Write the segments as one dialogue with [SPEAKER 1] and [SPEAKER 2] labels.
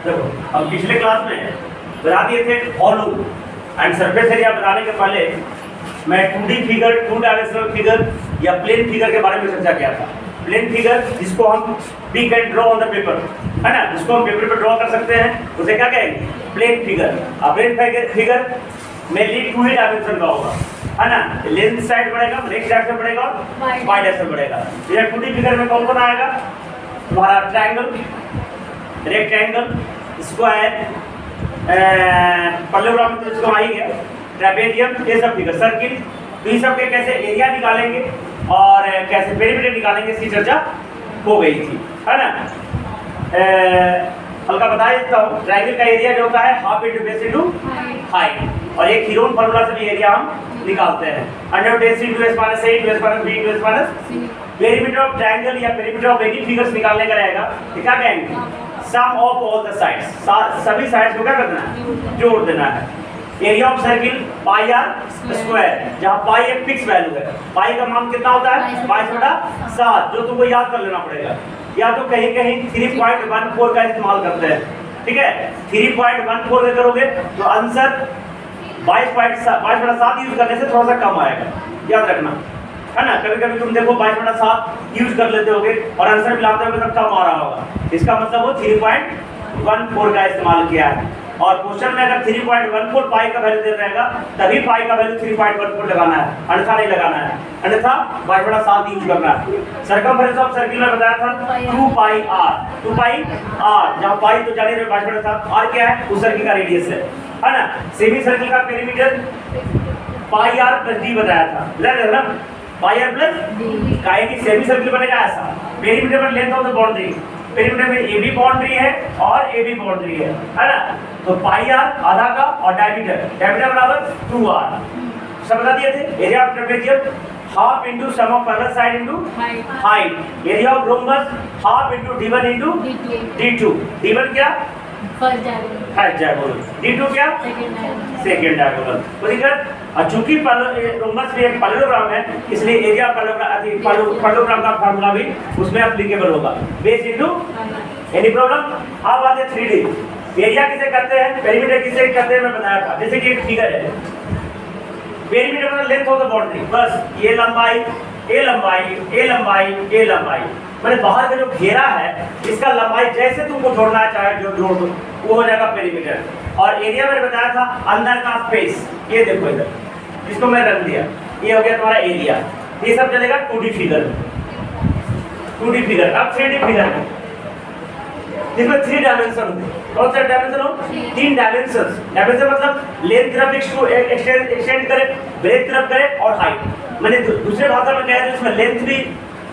[SPEAKER 1] देखो अब पिछले क्लास में बता दिए थे वॉल्यूम एंड सरफेस एरिया बताने के पहले मैं 2D फिगर, 2 डायमेंशनल फिगर या प्लेन फिगर के बारे में चर्चा किया था। प्लेन फिगर जिसको हम we can draw on the paper, है ना, जिसको हम पेपर पे ड्रॉ कर सकते हैं, उसे क्या कहेंगे? Plane figure. अब प्लेन फिगर मेनली 2 ही डायमेंशन का होगा, है ना, लेंथ साइड बढ़ेगा, लेफ्ट साइड से बढ़ेगा और वाई डायरेक्शन बढ़ेगा। ये 2D फिगर में कौन कौन आएगा? तुम्हारा ट्रायंगल, रेक्टेंगल, स्क्वायर, पैरेललोग्राम तो इसको आ ही गया, ट्रेपेजियम, ये सब फिगर, सर्किल। तो ये सब के कैसे एरिया निकालेंगे और कैसे पेरीमीटर निकालेंगे इसकी चर्चा हो गई थी, है ना। हल्का बता देता हूँ, ट्रायंगल का एरिया जो होता है half into base into height, और एक हीरोन फार्मूला से भी एरिया हम निकालते हैं, under base into s minus a into s minus b into s minus. Perimeter of triangle या पेरीमीटर ऑफ एनी फिगर्स निकालने का रहेगा, तो क्या कहेंगे? Sum of all the sides, सभी साइड्स को क्या करना है? जोड़ देना है। Area of circle pi r square, जहाँ पाई एक फिक्स वैल्यू है, पाई का मान कितना होता है? 22/7, जो तुमको याद कर लेना पड़ेगा, या तो कहीं कहीं 3.14 का इस्तेमाल करते हैं, ठीक है। 3.14 का करोगे तो आंसर 22/7 यूज करने से थोड़ा सा कम आएगा, याद रखना, है ना। कभी कभी तुम देखो 22/7 यूज कर लेते होगे और आंसर मिलाते होगे तब कम आ रहा होगा, इसका मतलब वो 3.14 का इस्तेमाल किया है। और क्वेश्चन में अगर 3.14 पाई का वैल्यू दे रहेगा तभी पाई का वैल्यू 3.14 लगाना है, अन्यथा नहीं लगाना है, अन्यथा 22/7 यूज करना है। सर्कमफेरेंस ऑफ सर्किल में बताया था 2 पाई आर, जहाँ पाई तो जाने रहे 22/7, आर क्या है? उस सर्किल का रेडियस है ना। सेमी सर्किल का perimeter pi r plus d बताया था, याद ना, पाई आर प्लस डी। काहे की सेमी सर्किल बनेगा ऐसा, पेरीमीटर में length of the boundary, perimeter में ए बी बाउंड्री है और ए बी बाउंड्री है ना। तो पाई आर आधा का और डायमीटर बराबर 2r, सब बता दिए थे। Area of trapezium half into sum of parallel side into height. Area of rhombus half into d1 into d2। d1 क्या? फर्स्ट डायगोनल, d2 क्या? Second diagonal. तो दिक्कत, और चूंकि रोम्बस भी एक पैरेललोग्राम है, इसलिए एरिया पैरेललोग्राम का फार्मूला भी उसमें एप्लीकेबल होगा, बेस इंटू। Any problem? अब बात है 3D। एरिया किसे कहते हैं, पेरीमीटर किसे कहते हैं, मैं बताया था। जैसे कि एक फिगर है, पेरीमीटर मतलब लेंथ ऑफ द बाउंड्री, बस ये लंबाई, ए लंबाई, ए लंबाई, ए लंबाई, मैंने बाहर का जो घेरा है इसका लंबाई जैसे तुमको जोड़ना चाहे जो जोड़ दो, वो हो जाएगा पेरीमीटर। और एरिया मैंने बताया था अंदर का स्पेस, ये देखो इधर, इसको मैं रख दिया, ये हो गया तुम्हारा एरिया। ये सब चलेगा 2D फिगर में, 2D फिगर। अब 3D फिगर में, जिसमें 3 डायमेंशन होते, कौन सा डायमेंशन हो? 3 डायमेंशन। डायमेंशन मतलब लेंथ तरफ एक्सटेंड करे, ब्रेथ तरफ करे और हाइट। मैंने दूसरे भाषा में कहा है इसमें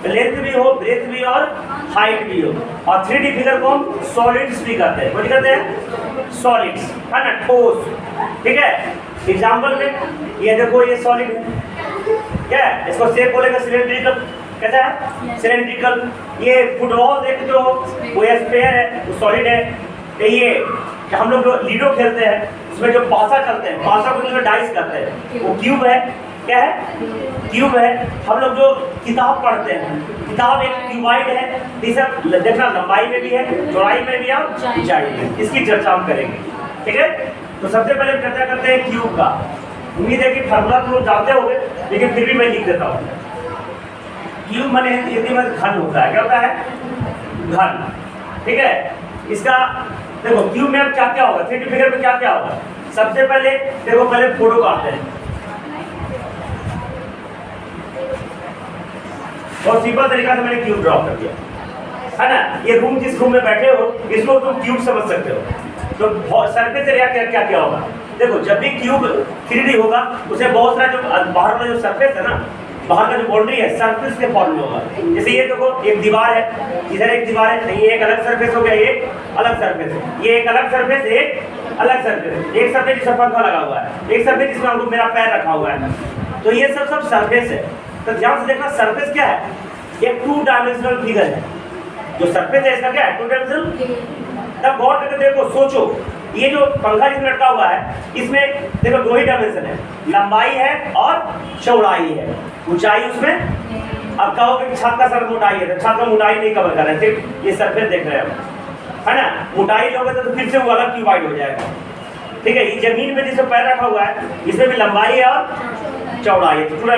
[SPEAKER 1] लेंथ भी हो, ब्रेथ भी और हाइट भी हो। और 3D फिगर को हम सॉलिड्स भी कहते हैं, कहते हैं सॉलिड्स, है ना, ठोस, ठीक है। एग्जाम्पल में ये देखो, ये सॉलिड है, क्या है? इसको शेप बोलेगा सिलेंड्रिकल, कैसा है? सिलेंड्रिकल। ये फुटबॉल देख जो वो स्फीयर है, वो सॉलिड है। ये हम लोग जो लीडो खेलते हैं उसमें जो पासा चलते हैं, पासा को जो डाइस करते हैं, वो क्यूब है, क्या है? क्यूब है। हम लोग जो किताब पढ़ते हैं, किताब एक क्यूबाइड है, इसे देखना लंबाई में भी है, चौड़ाई में भी है और ऊंचाई में। इसकी चर्चा हम करेंगे, ठीक है। तो सबसे पहले हम चर्चा करते हैं क्यूब का। उम्मीद है कि फार्मूला तो लोग जानते होंगे, लेकिन फिर भी मैं लिख देता हूँ। क्यूब माने हिंदी में घन होता है, क्या होता है? घन, ठीक है। इसका देखो क्यूब में अब क्या क्या होगा, 3D फिगर में क्या क्या होगा। सबसे पहले देखो, पहले फोटो काटते हैं, बहुत सिंपल तरीका से मैंने क्यूब ड्रॉ कर दिया, है ना। ये रूम, जिस रूम में बैठे हो इसको तुम क्यूब समझ सकते हो। तो सरफेस एरिया क्या क्या होगा, देखो जब भी क्यूब 3D होगा उसे बहुत सारा जो बाहर वाला जो सरफेस है ना, बाहर का जो बाउंड्री है सरफेस के फॉर्म में होगा। जैसे ये देखो, एक दीवार है, इधर एक दीवार है, ये एक अलग सरफेस हो गया, ये अलग सरफेस है, ये एक अलग सरफेस, एक अलग सरफेस, एक सरफेस जिसमें पंखा लगा हुआ है, एक सरफेस जिसमें हमको मेरा पैर रखा हुआ है। तो ये सब सरफेस है। तो ध्यान से देखना, सरफेस क्या है? एक 2 डायमेंशनल फिगर है। जो सरफेस है इसका क्या है? 2 डायमेंशनल। तब गौर करके देखो, सोचो, ये जो पंखा जिसमें लटका हुआ है इसमें देखो 2 ही डायमेंशन है, लंबाई है और चौड़ाई है, ऊंचाई उसमें। अब कहोगे कि छत का सर मोटाई है, तो छत का मोटाई नहीं कवर कर रहे हैं, सिर्फ ये सरफेस देख रहे हैं। है ना, मोटाई लोगे तो फिर से वो अलग क्यूबाइड हो जाएगा। ठीक है, ये जमीन पे जिसमें पैर रखा हुआ है इसमें भी लंबाई है और चौड़ाई है। तो पूरा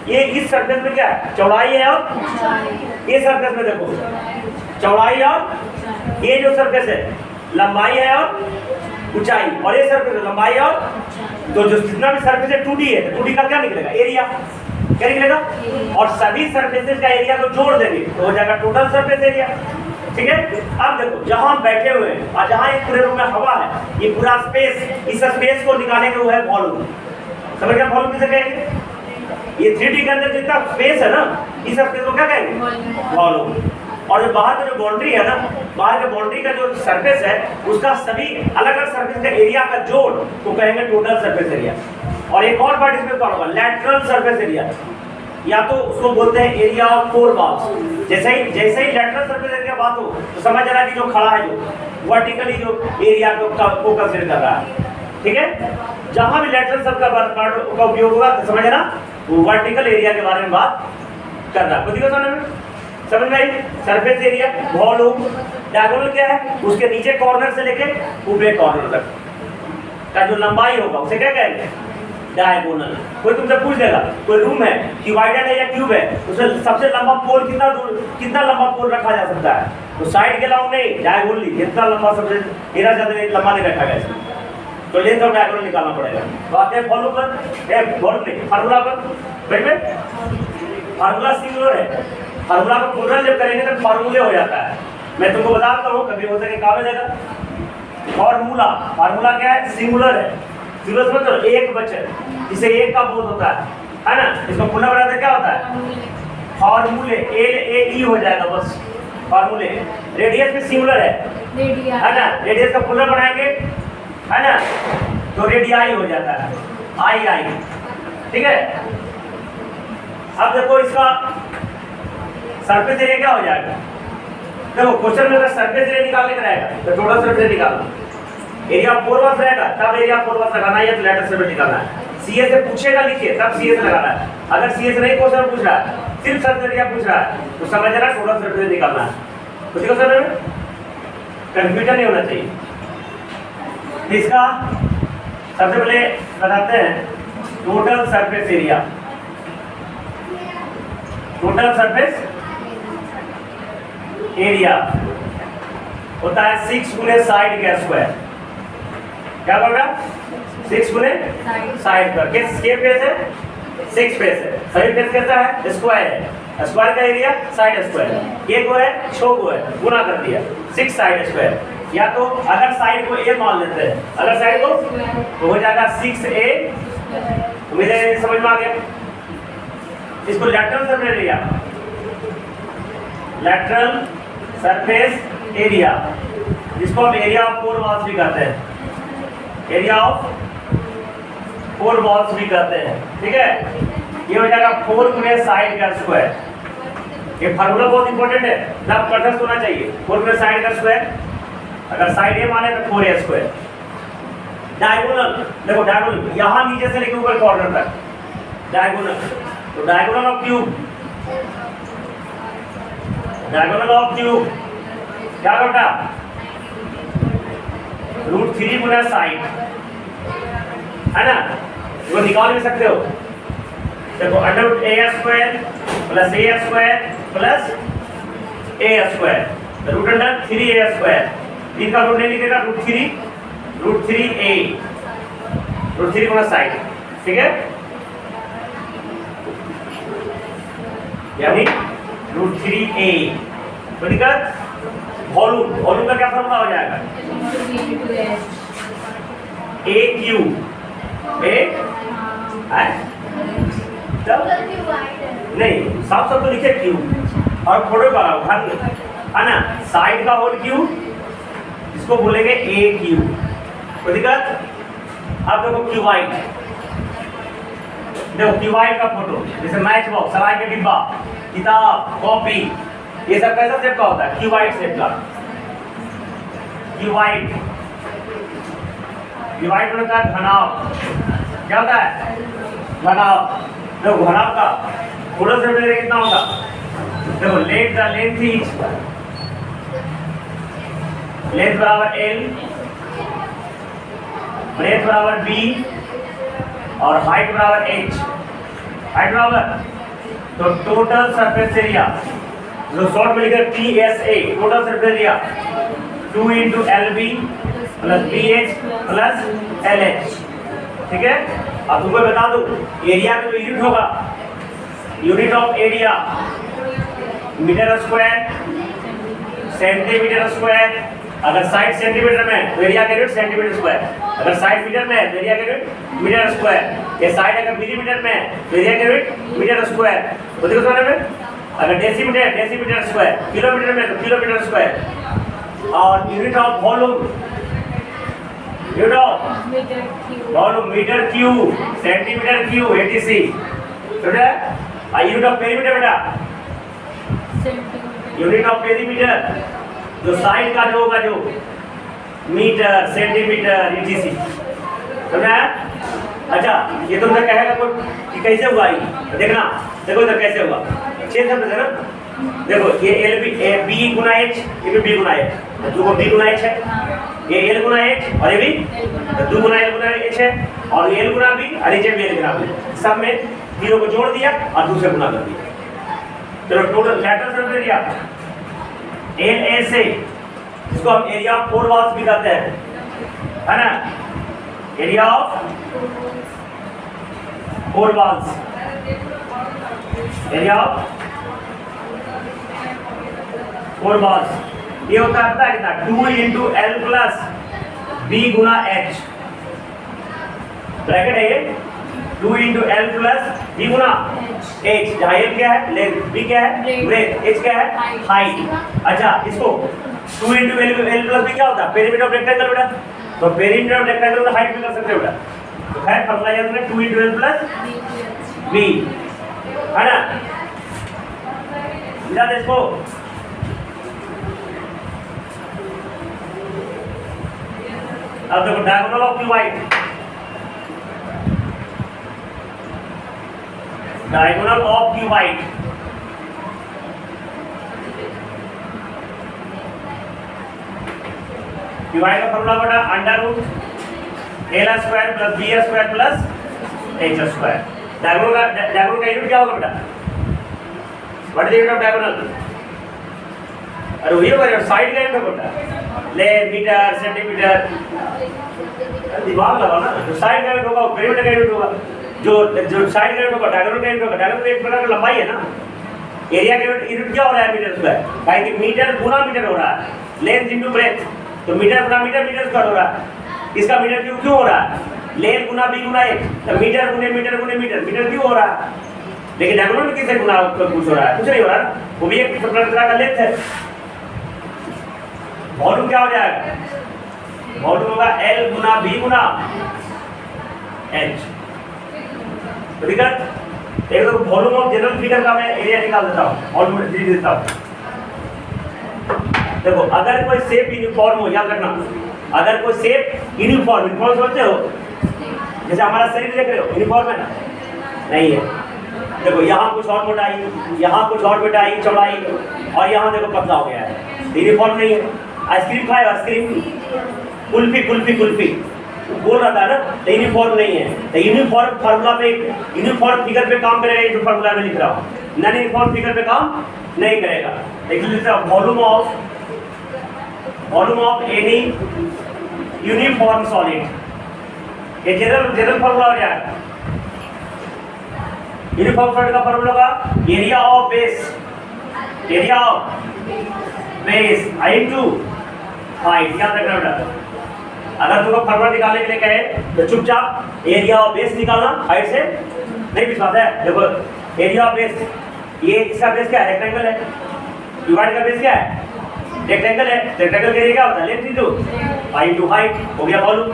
[SPEAKER 1] ये इस सरफेस में क्या है, चौड़ाई है और ये सरफेस में देखो चौड़ाई और ये जो सरफेस है लंबाई है और ऊंचाई, और ये सरफेस लंबाई और, तो जो जितना भी सरफेस है 2D है, तो 2D का क्या निकलेगा, एरिया। क्या निकलेगा, और सभी सरफेसेस का एरिया को जोड़ देंगे तो हो जाएगा टोटल सरफेस एरिया। ठीक है, अब देखो जहां हम बैठे हुए हैं और जहां इस पूरे रूम में हवा है, ये पूरा स्पेस, इस स्पेस को निकालेंगे वो है वॉल्यूम। समझ गए वॉल्यूम किसे कहेंगे, ये 3D के अंदर जितना स्पेस है ना, इस स्पेस को क्या कहेंगे, वॉल्यूम। और जो बाहर का जो बाउंड्री है ना, बाहर के बाउंड्री का जो सरफेस है उसका सभी अलग अलग सरफेस का एरिया का जोड़ तो कहेंगे टोटल सरफेस एरिया। और एक और पार्ट इसमें कौन होगा, लैटरल सरफेस एरिया, या तो उसको बोलते हैं एरिया ऑफ फोर वॉल्स। जैसे ही लैटरल सरफेस एरिया बात हो तो समझ रहा है कि जो खड़ा है जो वर्टिकली जो एरिया को कंसीडर कर रहा है। ठीक है, जहां भी लैटरल सरफेस का उपयोग होगा तो समझना वो वर्टिकल एरिया के बारे में बात कर रहा है। बुद्धि को समझ में आई, सरफेस एरिया, वॉल्यूम, डायगोनल क्या है, उसके नीचे कॉर्नर से लेके ऊपरी कॉर्नर तक का जो लंबाई होगा उसे क्या कहेंगे, डायगोनल। कोई तुमसे पूछ देगा कोई रूम है क्यूबाइडल है या क्यूब है, उसमें सबसे लंबा पोल कितना लंबा पोल रखा जा सकता है, तो साइड के अलाउ नहीं, डायगोनली जितना लंबा सबसे मेरा ज्यादा लंबा नहीं रखा गया इसमें, तो लेंथ ऑफ डायगोनल निकालना पड़ेगा। तो आते हैं फॉलो पर, वॉल्यूम नहीं, फार्मूला पर। फार्मूला सिंगुलर है, फार्मूला को प्लूरल जब करेंगे तो फार्मूले हो जाता है। मैं तुमको बताता हूँ, कभी हो सके काम में देगा। फार्मूला क्या है, सिंगुलर है, सिंगुलर समझ लो, एक बचत, जिसे एक का बोध होता है ना, इसको पुनः बनाते क्या होता है, फार्मूले, LAE हो जाएगा बस, फार्मूले। रेडियस में सिंगुलर है ना, रेडियस का पुनः बनाएंगे है ना, तो रेडियाई हो जाता है, आई। ठीक है, अब देखो इसका सरफेस एरिया क्या हो जाएगा, देखो क्वेश्चन में अगर सरफेस एरिया निकालने का रहेगा तो टोटल सरफेस एरिया निकालना, एरिया 4 वर्स रहेगा तब एरिया 4 वर्स लगाना है, या तो लेटर सरफेस निकालना है। सीए से पूछेगा लिखिए तब सीए से लगाना है, अगर सीए से नहीं क्वेश्चन पूछ रहा है, सिर्फ सरफेस एरिया पूछ रहा है तो समझ रहा टोटल सरफेस एरिया निकालना है। तो देखो सर कंफ्यूजन नहीं होना चाहिए। इसका सबसे पहले बताते हैं total surface area. Total surface area होता है 6 गुने साइड का स्क्वायर। क्या होगा, 6 गुने साइड का, किस के फेस है, 6 फेस है, सही फेस कैसा है, स्क्वायर है, स्क्वायर का एरिया साइड स्क्वायर, एक को है 6 को है, गुना कर दिया 6 साइड स्क्वायर। या तो अगर साइड को a मान लेते हैं, अगर साइड को तो हो जाएगा 6a। मेरे समझ में आ गया, इसको lateral surface area, lateral surface area, जिसको हम एरिया ऑफ 4 वॉल्स भी कहते हैं, एरिया ऑफ 4 वॉल्स भी कहते हैं। ठीक है, ये हो जाएगा 4 गुने साइड का स्क्वायर। ये फार्मूला बहुत इंपॉर्टेंट है, सब कंठस्थ होना चाहिए। 4 गुने साइड का स्क्वायर, अगर साइड ए माने तो 4a स्क्वायर। डायगोनल, देखो डायगोनल यहां नीचे से लेकर ऊपर कॉर्नर तक डायगोनल, तो diagonal of cube, diagonal of cube क्या बेटा, √3 गुना साइड, है ना, इसको निकाल भी सकते हो। देखो √a square plus a square plus a square, √3a square, इनका रूट नहीं लिखेगा, √3a, √3 गुना साइड। ठीक है, यानी √3a। तो निकल वॉल्यूम, वॉल्यूम का क्या फॉर्मूला हो जाएगा, a क्यूब, नहीं साफ साफ तो लिखे क्यूब और फोटो का है ना, साइड का होल क्यूब, इसको बोलेंगे a क्यूब। तो दिक्कत, अब देखो क्यूबाइड, देखो क्यूबाइड का फोटो, जैसे मैच बॉक्स, सलाई के डिब्बा, किताब, कॉपी, ये सब कैसा शेप का होता है, क्यूबाइड शेप का। क्यूबाइड, क्यूबाइड होता है घनाव, क्या होता है, घनाव। देखो घनाव का थोड़ा सा मेरे कितना होगा, देखो let the length is length बराबर एल, ब्रेथ बराबर बी और हाइट बराबर एच। हाइट बराबर तो टोटल सरफेस एरिया जो शॉर्ट में लिखा TSA total surface area 2 into LB plus BH plus LH। ठीक है, अब तुमको बता दूं एरिया का जो यूनिट होगा, unit of area metre square, centimetre square. अगर साइड सेंटीमीटर में तो एरिया का यूनिट सेंटीमीटर स्क्वायर, अगर साइड मीटर में तो एरिया का यूनिट मीटर स्क्वायर। ये साइड अगर मिलीमीटर में तो एरिया का यूनिट मीटर स्क्वायर। तो देखो समझ में, अगर डेसीमीटर डेसीमीटर स्क्वायर, किलोमीटर में तो किलोमीटर स्क्वायर। और unit of volume, unit of volume metre cube, centimetre cube ATC। समझ है? यूनिट ऑफ पेरीमीटर बेटा, यूनिट ऑफ पेरीमीटर जो साइड का जो होगा जो मीटर सेंटीमीटर ETC। समझा? अच्छा, ये तुमसे कहेगा कोई कि कैसे हुआ ये, तो देखना, देखो इधर कैसे हुआ। 6 शब्द है ना, देखो ये LB B गुना H, ये भी B गुना H, तो B गुना H है, ये L गुना H और ये भी 2 गुना L गुना H है, और L गुना B और नीचे भी L गुना B, सब में जीरो को जोड़ दिया और दूसरे गुना कर दिया। चलो total lateral surface area LA से, इसको हम एरिया ऑफ 4 वॉल्स भी कहते हैं, है ना, area of 4 walls, area of 4 walls. ये होता है कितना 2 इंटू L प्लस B गुना H। ब्रैकेट है ये 2 इंटू L प्लस B गुना H, जहाँ L क्या है लेंथ, B क्या है ब्रेथ, H क्या है हाइट। अच्छा, इसको 2 इंटू L प्लस B क्या होता है पेरीमीटर ऑफ रेक्टेंगल बेटा, तो पेरीमीटर ऑफ रेक्टेंगल का हाइट भी कर सकते हो बेटा। तो है फॉर्मूला याद रखना 2 इंटू L प्लस B, है ना। याद इसको अब देखो diagonal of cuboid, diagonal of cuboid cuboid का फॉर्मूला बेटा under root L square plus B square plus H square. Diagonal का यूनिट क्या होगा बेटा, what is the unit of diagonal? अरे वही होगा साइड का यूनिट बेटा, ले मीटर सेंटीमीटर, दिमाग लगाओ ना। जो साइड का यूनिट होगा वो पेरीमीटर का यूनिट होगा, जो साइड का यूनिट होगा डायगोनल का यूनिट होगा। डायगोनल एक प्रकार की लंबाई है ना, एरिया का यूनिट क्या हो रहा है मीटर स्क्वायर, काहे कि मीटर गुना मीटर हो रहा है, लेंथ इनटू ब्रेथ, तो मीटर गुना मीटर मीटर स्क्वायर हो रहा है। इसका मीटर क्यों हो रहा है, लेंथ गुना B गुना H, तो मीटर गुने मीटर गुने मीटर, मीटर क्यों हो रहा है। लेकिन डायगोनल में किससे गुना कुछ हो रहा है, कुछ नहीं हो रहा है, वो भी एक प्रकार का लेंथ है। वॉल्यूम क्या हो जाएगा, वॉल्यूम होगा L गुना B गुना H। तो दिक्कत एक तो वॉल्यूम ऑफ जनरल फिगर का मैं एरिया निकाल देता हूँ, वॉल्यूम दे देता हूँ। देखो अगर कोई शेप यूनिफॉर्म हो, याद रखना, अगर कोई शेप यूनिफॉर्म समझते हो, जैसे हमारा शरीर देख रहे हो यूनिफॉर्म है ना, नहीं है। देखो यहाँ कुछ और मोटाई, यहाँ कुछ और मोटाई चौड़ाई, और यहाँ देखो पतला हो गया है, यूनिफॉर्म नहीं है। आइसक्रीम खाए, आइसक्रीम, कुल्फी कुल्फी कुल्फी बोल रहा था ना, तो यूनिफॉर्म नहीं है। तो यूनिफॉर्म फार्मूला पे, यूनिफॉर्म फिगर पे काम करेगा, जो फार्मूला में लिख रहा हूँ, नॉन यूनिफॉर्म फिगर पे काम नहीं करेगा। देखिए volume of any uniform solid, ये जनरल फार्मूला हो जाएगा। यूनिफॉर्म सॉलिड का फार्मूला होगा area of base, area of base into height. याद रखना बेटा, अगर तुमको फार्मूला निकालने के लिए कहे तो चुपचाप एरिया ऑफ बेस निकालना, हाइट से नहीं पिछवाता है। देखो एरिया ऑफ बेस, ये इसका बेस क्या है, रेक्टेंगल है, क्यूबॉइड का बेस क्या है, रेक्टेंगल है। रेक्टेंगल का एरिया क्या होता है, लेंथ इनटू हाइट, हो गया वॉल्यूम।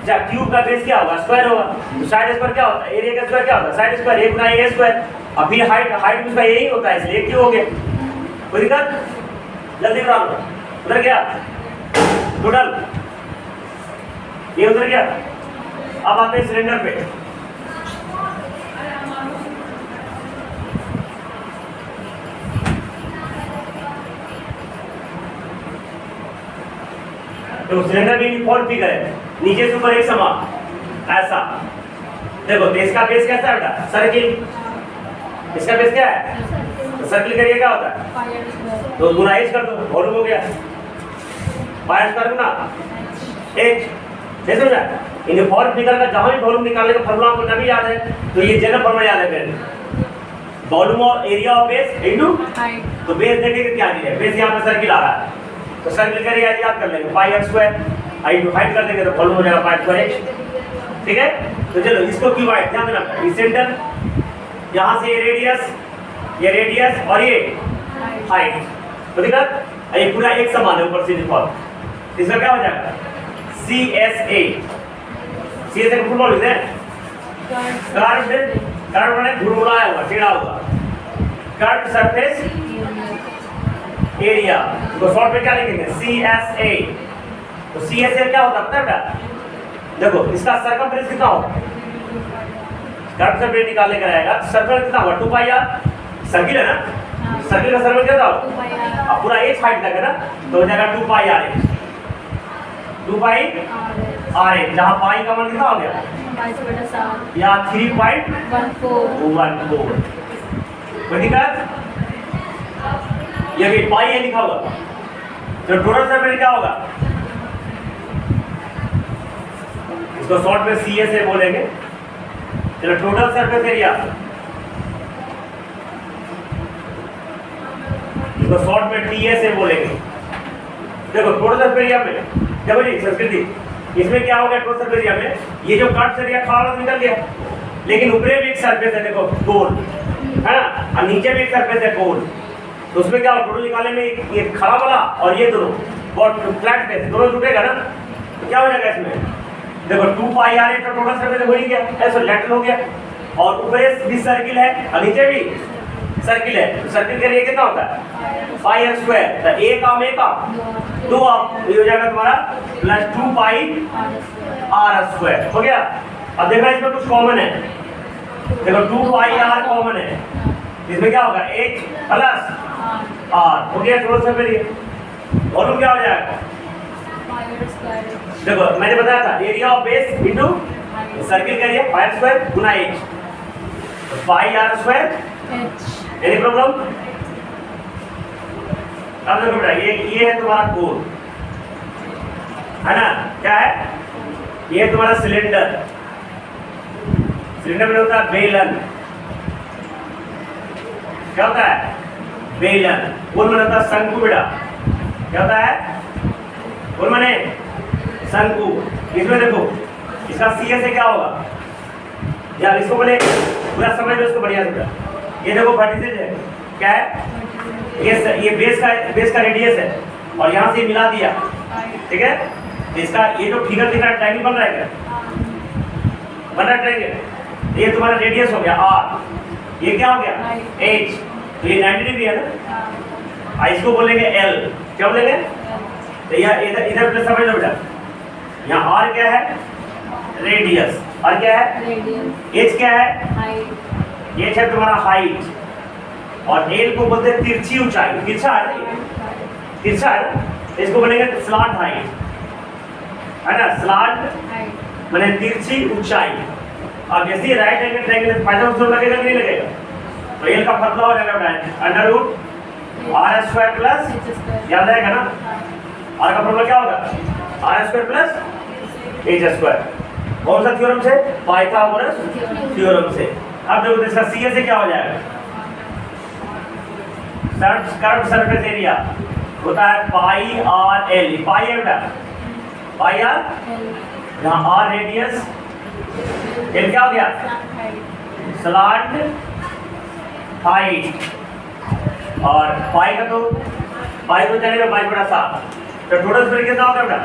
[SPEAKER 1] अच्छा, क्यूब का बेस क्या होगा, स्क्वायर होगा, तो साइड स्क्वायर क्या होता है, एरिया का स्क्वायर क्या होता है, side square, 1 Guna A square. अब फिर हाइट भी उसका यही होता है, इसलिए क्यों हो गया, कोई दिक्कत, जल्दी बता दो। उधर गया टोटल, ये उधर गया। अब आते हैं सिलेंडर पे, तो सिलेंडर भी यूनिफॉर्म फिगर है, नीचे से ऊपर एक समान ऐसा। देखो बेस का बेस कैसा है बेटा? सर्किल। इसका बेस क्या है? तो सर्किल करिए क्या होता है? तो गुना h कर दो, वॉल्यूम हो गया पाई स्क्वायर गुना h। नहीं समझा? यूनिफॉर्म फिगर का जहां भी वॉल्यूम निकालने का फॉर्मूला आपको तभी याद है, तो ये जनरल फॉर्मूला याद है फिर वॉल्यूम और area of base into height. तो बेस देखिए क्या दिया है, बेस यहां पे सर्किल आ रहा है, तो सर्किल का एरिया याद कर लेंगे पाई r स्क्वायर, हाइट हाइट कर देंगे तो वॉल्यूम हो जाएगा पाई स्क्वायर h। ठीक है, तो चलो इसको क्यों वाइड ध्यान देना, ये सेंटर, यहां से ये रेडियस और ये हाइट, तो देखा ये पूरा एक समान है ऊपर से यूनिफॉर्म। इसका क्या हो जाएगा? CSA। CSA का फुल फॉर्म लिखते हैं कर्व्ड माने घुरमुलाया हुआ, टेढ़ा हुआ, कर्व्ड सरफेस एरिया। तो शॉर्ट में क्या लिखेंगे? CSA। तो CSA क्या होता है पता है बेटा? देखो इसका सर्कमफ्रेंस कितना होगा? कर्व्ड सरफेस निकालने का रहेगा, सर्कल कितना होगा? 2 पाई r। सर्किल है ना, सर्किल का सर्कल कितना होगा? अब पूरा h हाइट तक है ना, तो हो जाएगा 2 पाई r h। 2 पाई r h, जहां पाई का मान कितना हो गया? या 3.14। कोई दिक्कत? ये पाई है लिखा होगा, तो टोटल सर्फेस क्या होगा? इसको शॉर्ट में CSA बोलेंगे। चलो टोटल सरफेस एरिया, इसको शॉर्ट में TSA बोलेंगे। देखो टोटल सरफेस एरिया में देखो जी संस्कृति, इसमें क्या हो गया? टोटल सरफेस एरिया में ये जो कट एरिया खड़ा निकल गया, लेकिन ऊपर भी एक सरफेस है देखो गोल है ना, और नीचे भी एक सरफेस है गोल, तो उसमें क्या टोटल निकालने में ये खड़ा वाला और ये दोनों और फ्लैट फेस दोनों जुटेगा ना, तो क्या हो जाएगा इसमें? देखो 2 पाई r तो टोटल सरफेस हो ही गया, ऐसा लेटरल हो गया, और ऊपर भी सर्किल है और नीचे भी सर्किल है, तो सर्किल का एरिया कितना होता है? पाई r स्क्वायर। तो एक काम एक काम दो आप, ये हो जाएगा तुम्हारा प्लस 2 पाई r स्क्वायर हो गया। अब देखो इसमें कुछ कॉमन है, देखो 2 पाई r कॉमन है, इसमें क्या होगा? h प्लस r हो गया टोटल सरफेस एरिया। वॉल्यूम क्या हो जाएगा? देखो मैंने बताया था area of base into circle का एरिया पाई स्क्वायर गुना h, तो पाई r square h। Any problem? अब देखो बेटा ये है तुम्हारा कोर है ना, क्या है? ये है तुम्हारा सिलेंडर। सिलेंडर में होता है बेलन, क्या होता है? बेलन। कोर में होता है शंकु बेटा, क्या होता है? कोर माने शंकु। इसमें देखो इसका CSA क्या होगा? यार इसको बोले पूरा समझ लो इसको बढ़िया से। ये देखो वर्टिसेज है, क्या है? ये बेस का रेडियस है और यहाँ से मिला दिया, ठीक है? इसका ये जो फिगर दिख रहा है ट्रायंगल बन रहा है क्या? बन रहा है ट्रायंगल। ये तुम्हारा रेडियस हो गया r, ये क्या हो गया? h, तो ये 90 डिग्री है ना, इसको बोलेंगे L। क्या बोलेंगे? तो यह इधर प्लस समझ लो बेटा, यहाँ r क्या है? रेडियस, और क्या है? h क्या है? h है तुम्हारा हाइट, और l को बोलते हैं तिरछी ऊंचाई। तिरछा है ना, तिरछा है ना, इसको बोलेंगे स्लांट हाइट है ना, स्लांट माने तिरछी ऊंचाई। अब जैसे राइट एंगल ट्रायंगल फायदा उसको लगेगा कि नहीं लगेगा? तो l का फॉर्मूला हो जाएगा under root r square plus, याद रहेगा ना, r का फॉर्मूला क्या होगा? r square plus h square. कौन सा थ्योरम से? पाइथागोरस थ्योरम से। अब देखो इसका CSA क्या हो जाएगा? कर्व्ड सरफेस एरिया होता है पाई r l। पाई है बेटा, पाई r, यहाँ r रेडियस, l क्या हो गया? स्लांट हाइट, और पाई का तो चलेगा 5/7। तो टोटल स्पीड कितना होगा बेटा?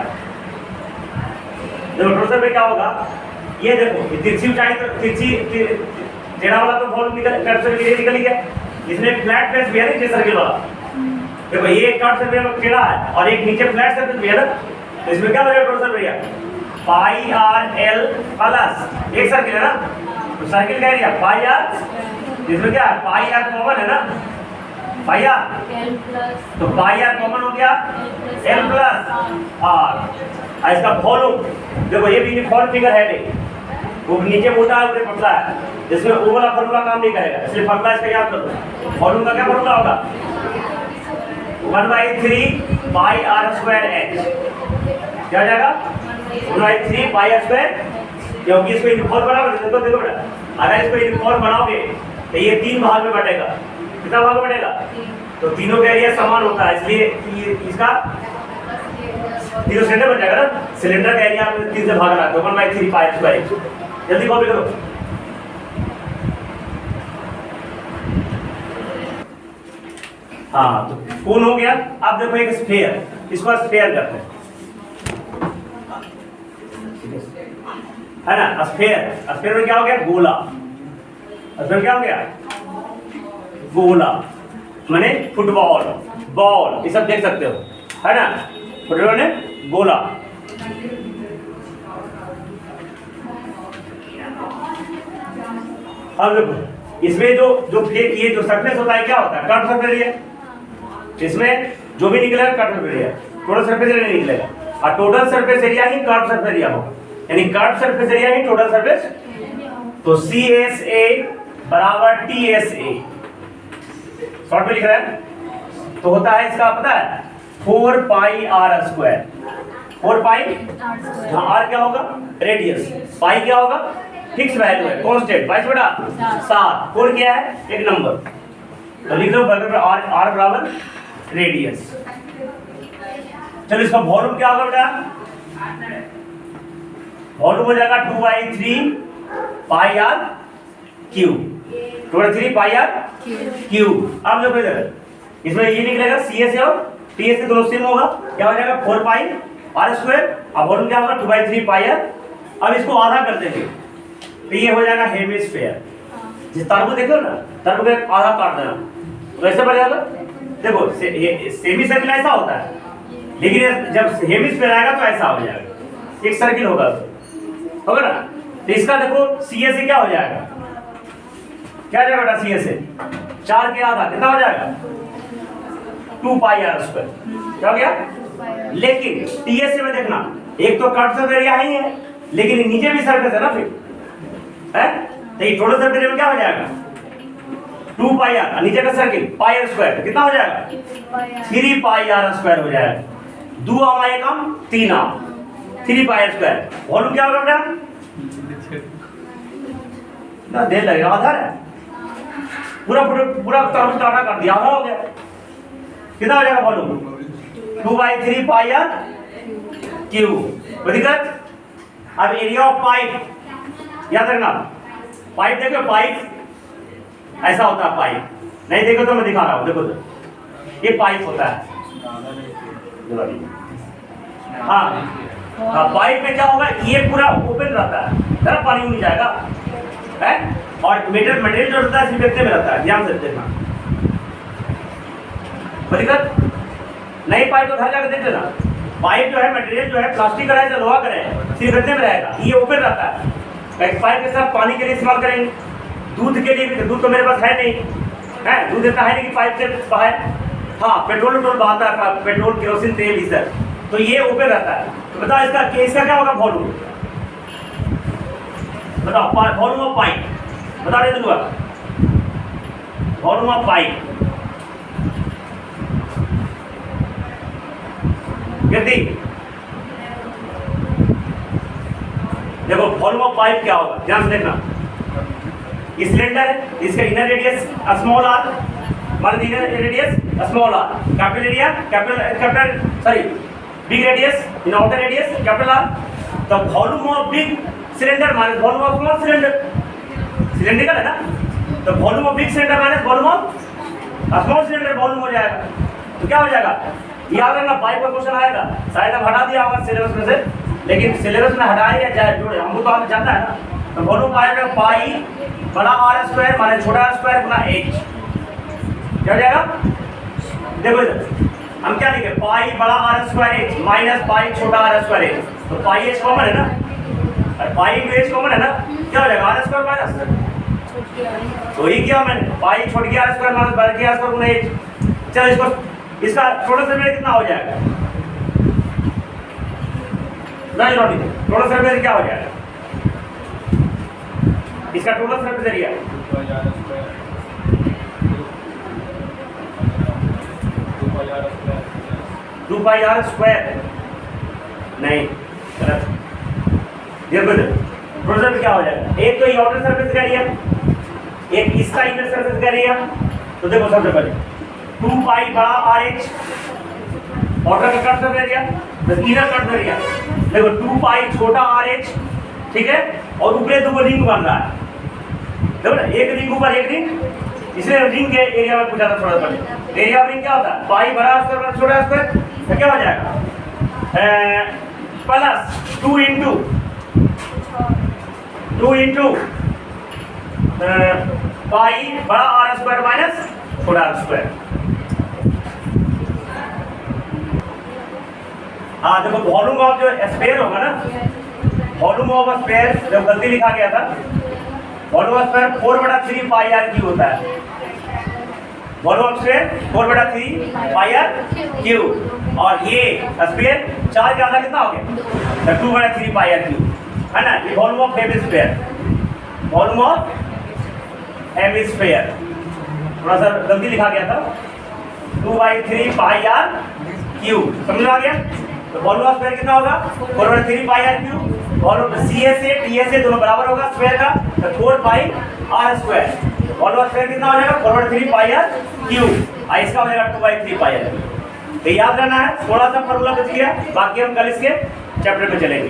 [SPEAKER 1] देखो टोटल स्पीड क्या होगा? ये देखो तिरछी ऊंचाई, तो तिरछी टेढ़ा वाला तो वॉल्यूम निकल गया, इसमें फ्लैट फेस भी है ना सर्किल वाला। देखो ये एक कट सर्फेस टेढ़ा है और एक नीचे फ्लैट सर्फेस भी है ना, तो इसमें क्या हो जाएगा टोटल एरिया? पाई r l प्लस एक सर्किल है ना, तो सर्किल का एरिया पाई r, इसमें क्या है? पाई r कॉमन है ना, पाई आर, तो पाई आर कॉमन हो गया, एल प्लस आर। इसका वॉल्यूम देखो, ये भी यूनिफॉर्म फिगर है नहीं, वो नीचे मोटा है ऊपर पतला है, जिसमें वो वाला फॉर्मूला काम नहीं करेगा, इसलिए फॉर्मूला इसका याद कर लो। वॉल्यूम का क्या फॉर्मूला होगा, 1/3 पाई आर स्क्वायर एच। क्या हो जाएगा, 1/3 पाई आर स्क्वायर, क्योंकि इसको यूनिफॉर्म बनाओगे, देखो देखो बेटा, अगर इसको यूनिफॉर्म बनाओगे तो ये 3 भाग में बटेगा। कितना भाग में बटेगा, तो तीनों का एरिया समान होता है, इसलिए इसका तीनों सिलेंडर बन जाएगा ना, सिलेंडर का एरिया 3 से भाग रहा है, तो 1/3 पाई स्क्वायर। जल्दी कॉपी करो। हाँ, तो कौन हो गया। अब देखो एक स्फीयर, इसको स्फीयर करते हैं, है ना। स्फीयर, स्फीयर में क्या हो गया, गोला। स्फीयर क्या हो गया, गोला, माने फुटबॉल, बॉल, ये सब देख सकते हो, है ना। फुटबॉल ने गोला। अब देखो इसमें जो ये जो सरफेस होता है क्या होता है, कर्व सरफेस एरिया। इसमें जो भी निकलेगा curve surface area, total surface area नहीं निकलेगा, और टोटल सरफेस एरिया ही कर्व सरफेस एरिया हो, यानी कर्व सरफेस एरिया ही टोटल सरफेस। तो CSA बराबर TSA, शॉर्ट में लिख रहा है, तो होता है इसका पता है 4 पाई आर स्क्वायर। 4 पाई, आर क्या होगा, रेडियस, पाई क्या होगा, फिक्स वैल्यू है, कांस्टेंट, 22/7। 4 क्या है, एक नंबर, तो लिख दो बराबर आर बराबर रेडियस। चलो इसका वॉल्यूम क्या होगा बेटा, वॉल्यूम हो जाएगा 2/3 pi R cube, 2/3 pi R cube. अब देखो इधर, इसमें ये निकलेगा CSA और TSA दोनों सेम होगा, क्या हो जाएगा 4 पाई आर स्क्वायर, अब वॉल्यूम क्या होगा 2/3 पाई आर। अब इसको आधा कर देंगे, तो ये हो जाएगा हेमिस्फीयर। जिस तरबूज देखो ना, तरबूज का आधा काट देना, तो ऐसे बन जाएगा। देखो सेमी सर्किल ऐसा होता है, लेकिन जब हेमिस्फीयर आएगा तो ऐसा हो जाएगा, एक सर्किल होगा ना। तो इसका देखो CSA क्या हो जाएगा, क्या जाएगा बेटा CSA, 4 के आधा कितना हो जाएगा, 2 पाई आर स्क्वायर। क्या हो गया, लेकिन TSA में देखना, एक तो कर्व सरफेस एरिया ही है, लेकिन नीचे भी सरफेस है ना, फिर है, तो ये टोटल सरफेस एरिया में क्या हो जाएगा, 2 पाई आर, नीचे का सर्किल पाई आर स्क्वायर, तो कितना हो जाएगा 3 पाई आर स्क्वायर हो जाएगा। 2 आम आए कम, 3 आम, 3 पाई आर स्क्वायर। वॉल्यूम क्या होगा बेटा, ना देर लगेगा, आधा है, पूरा तरबूज काटा कर दिया, आधा हो गया। कितना हो जाएगा वॉल्यूम, 2/3 पाई आर क्यूब। दिक्कत। अब एरिया ऑफ पाइप याद रखना, पाइप देखो, पाइप ऐसा होता है, पाइप नहीं देखो तो मैं दिखा रहा हूं, देखो तो ये पाइप होता है। हाँ, पाइप में क्या होगा, ये पूरा ओपन रहता है, तरफ पानी नहीं जाएगा, है, और मटेरियल जो रहता है सिर्फ इतने में रहता है, ध्यान से देखना। दिक्कत नई पाइप को घर जाकर देख लेना, पाइप जो है, मटेरियल जो है, प्लास्टिक का है, लोहा का है, सिर्फ इतने में रहेगा, ये ओपन रहता है। पाइप के साथ पानी के लिए इस्तेमाल करेंगे, दूध के लिए भी, दूध तो मेरे पास है नहीं, है दूध देता है नहीं कि पाइप से बाहर। हाँ, पेट्रोल बहाता है, पेट्रोल केरोसिन तेल ही सर, तो ये ओपन रहता है। तो बताओ इसका क्या होगा वॉल्यूम, बताओ वॉल्यूम ऑफ पाइप, बता दे दूंगा वॉल्यूम ऑफ पाइप कितनी। देखो वॉल्यूम ऑफ पाइप क्या होगा, ध्यान से देखना, ये सिलेंडर है, इसका इनर रेडियस स्मॉल आर, मान inner radius small R, capital area capital sorry big radius in outer radius capital R. तो volume of big cylinder minus volume of small cylinder, cylindrical है ना, तो volume of big cylinder minus volume of small cylinder volume हो जाएगा। तो क्या हो जाएगा, याद रखना, पाइप का क्वेश्चन आएगा, शायद अब हटा दिया होगा सिलेबस में से, लेकिन सिलेबस में हटाए या जाए जोड़े, हमको तो आप जानना है ना। तो वॉल्यूम आएगा पाई बड़ा आर स्क्वायर माइनस छोटा आर स्क्वायर गुना एच। क्या हो जाएगा, देखो इधर हम क्या लिखे, पाई बड़ा r square h minus pi छोटा आर स्क्वायर एच। तो पाई एच कॉमन है ना, और पाई इंटू एच कॉमन है ना, क्या हो जाएगा आर स्क्वायर माइनस, तो ये क्या मैंने पाई छोड़ के आर स्क्वायर माइनस बड़ा के आर स्क्वायर गुना एच। चलो इसका टोटल सरफेस कितना हो जाएगा? टोटल सरफेस क्या हो जाएगा? इसका total surface area 2πr square नहीं गलत। देखो टोटल सरफेस क्या हो जाएगा? एक तो ये आउटर सरफेस का एरिया, एक इसका इनर सरफेस का एरिया। तो देखो सबसे पहले 2π बड़ा RH आउटर का cut surface area plus inner cut surface area. देखो 2π छोटा RH, ठीक है, और ऊपर दो रिंग बन रहा है। देखो ना, एक रिंग ऊपर एक रिंग, इसलिए रिंग के एरिया में पूछा था थोड़ा पहले। एरिया ऑफ रिंग क्या होता है? पाई बड़ा स्क्वायर प्लस छोटा स्क्वायर, तो क्या हो जाएगा? प्लस 2 इंटू पाई बड़ा आर स्क्वायर माइनस छोटा आर स्क्वायर। हाँ देखो वॉल्यूम ऑफ जो स्फीयर होगा ना, वॉल्यूम ऑफ स्फीयर जब गलती लिखा गया था, volume of sphere 4/3 pi r cube होता है। Volume of sphere 4/3 pi r cube, और ये स्फीयर 4 के आधा कितना हो गया? 2/3 पाई आर क्यू, है ना। ये volume of hemisphere, volume of hemisphere थोड़ा सा गलती लिखा गया था, 2/3 पाई आर क्यू, समझ आ गया। तो वॉल्यूम ऑफ स्फीयर कितना होगा? 4/3 पाई आर क्यू, और CS से TS से दोनों बराबर होगा स्क्वायर का, तो 4πr square. Volume of sphere कितना हो जाएगा? 4/3 पाई आर क्यू, और इसका हो जाएगा 2/3 पाई आर। तो याद रहना है, थोड़ा सा फॉर्मूला बच गया, बाकी हम कल इसके चैप्टर में चलेंगे।